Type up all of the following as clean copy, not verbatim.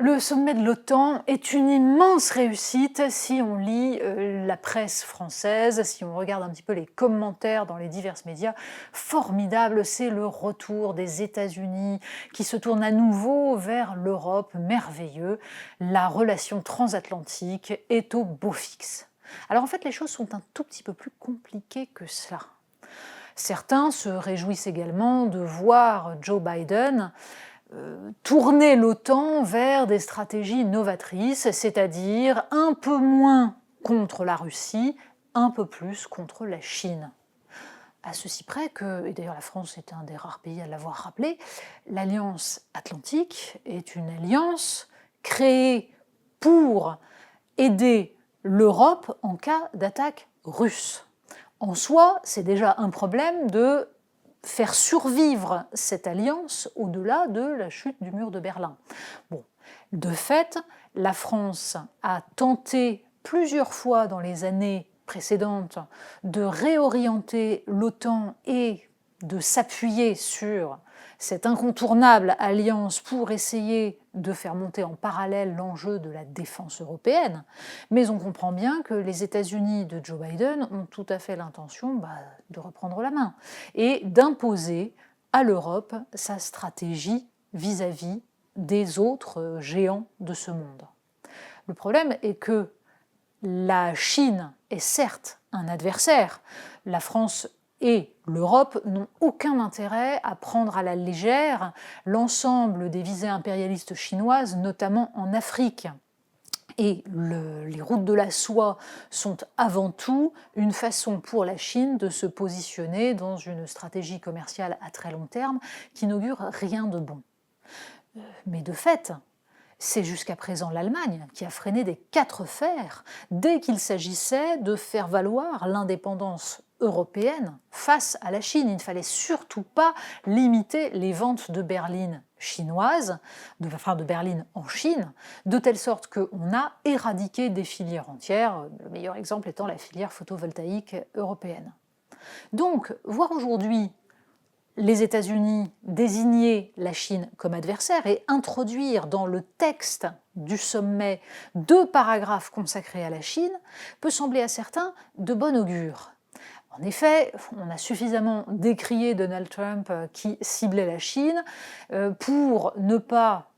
Le sommet de l'OTAN est une immense réussite si on lit la presse française, si on regarde un petit peu les commentaires dans les divers médias. Formidable, c'est le retour des États-Unis qui se tournent à nouveau vers l'Europe, merveilleux. La relation transatlantique est au beau fixe. Alors en fait, les choses sont un tout petit peu plus compliquées que cela. Certains se réjouissent également de voir Joe Biden tourner l'OTAN vers des stratégies novatrices, c'est-à-dire un peu moins contre la Russie, un peu plus contre la Chine. À ceci près que, et d'ailleurs la France est un des rares pays à l'avoir rappelé, l'Alliance Atlantique est une alliance créée pour aider l'Europe en cas d'attaque russe. En soi, c'est déjà un problème de faire survivre cette alliance au-delà de la chute du mur de Berlin. Bon, de fait, la France a tenté plusieurs fois dans les années précédentes de réorienter l'OTAN et de s'appuyer sur cette incontournable alliance pour essayer de faire monter en parallèle l'enjeu de la défense européenne. Mais on comprend bien que les États-Unis de Joe Biden ont tout à fait l'intention de reprendre la main et d'imposer à l'Europe sa stratégie vis-à-vis des autres géants de ce monde. Le problème est que la Chine est certes un adversaire. La France et l'Europe n'ont aucun intérêt à prendre à la légère l'ensemble des visées impérialistes chinoises, notamment en Afrique. Et les routes de la soie sont avant tout une façon pour la Chine de se positionner dans une stratégie commerciale à très long terme qui n'augure rien de bon. Mais de fait, c'est jusqu'à présent l'Allemagne qui a freiné des quatre fers dès qu'il s'agissait de faire valoir l'indépendance européenne face à la Chine. Il ne fallait surtout pas limiter les ventes de berlines chinoises, de berlines en Chine, de telle sorte qu'on a éradiqué des filières entières, le meilleur exemple étant la filière photovoltaïque européenne. Donc, voir aujourd'hui les États-Unis désigner la Chine comme adversaire et introduire dans le texte du sommet 2 paragraphes consacrés à la Chine peut sembler à certains de bon augure. En effet, on a suffisamment décrié Donald Trump qui ciblait la Chine pour ne pas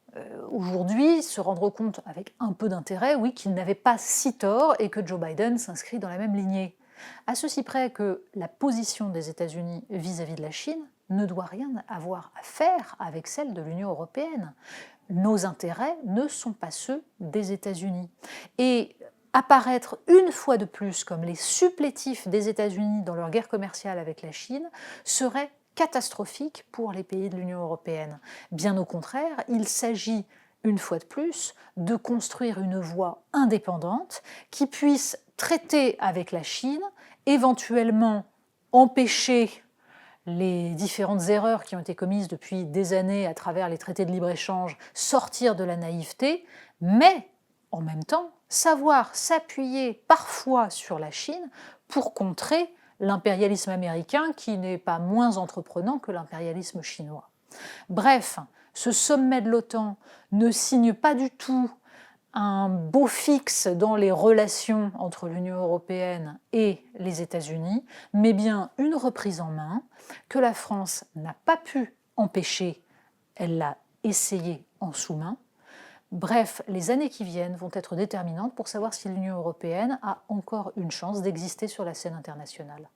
aujourd'hui se rendre compte avec un peu d'intérêt, oui, qu'il n'avait pas si tort et que Joe Biden s'inscrit dans la même lignée. À ceci près que la position des États-Unis vis-à-vis de la Chine ne doit rien avoir à faire avec celle de l'Union européenne. Nos intérêts ne sont pas ceux des États-Unis. Et apparaître une fois de plus comme les supplétifs des États-Unis dans leur guerre commerciale avec la Chine serait catastrophique pour les pays de l'Union européenne. Bien au contraire, il s'agit une fois de plus de construire une voie indépendante qui puisse traiter avec la Chine, éventuellement empêcher les différentes erreurs qui ont été commises depuis des années à travers les traités de libre-échange, sortir de la naïveté, mais en même temps savoir s'appuyer parfois sur la Chine pour contrer l'impérialisme américain qui n'est pas moins entreprenant que l'impérialisme chinois. Bref, ce sommet de l'OTAN ne signe pas du tout un beau fixe dans les relations entre l'Union européenne et les États-Unis, mais bien une reprise en main que la France n'a pas pu empêcher, elle l'a essayé en sous-main. Bref, les années qui viennent vont être déterminantes pour savoir si l'Union européenne a encore une chance d'exister sur la scène internationale.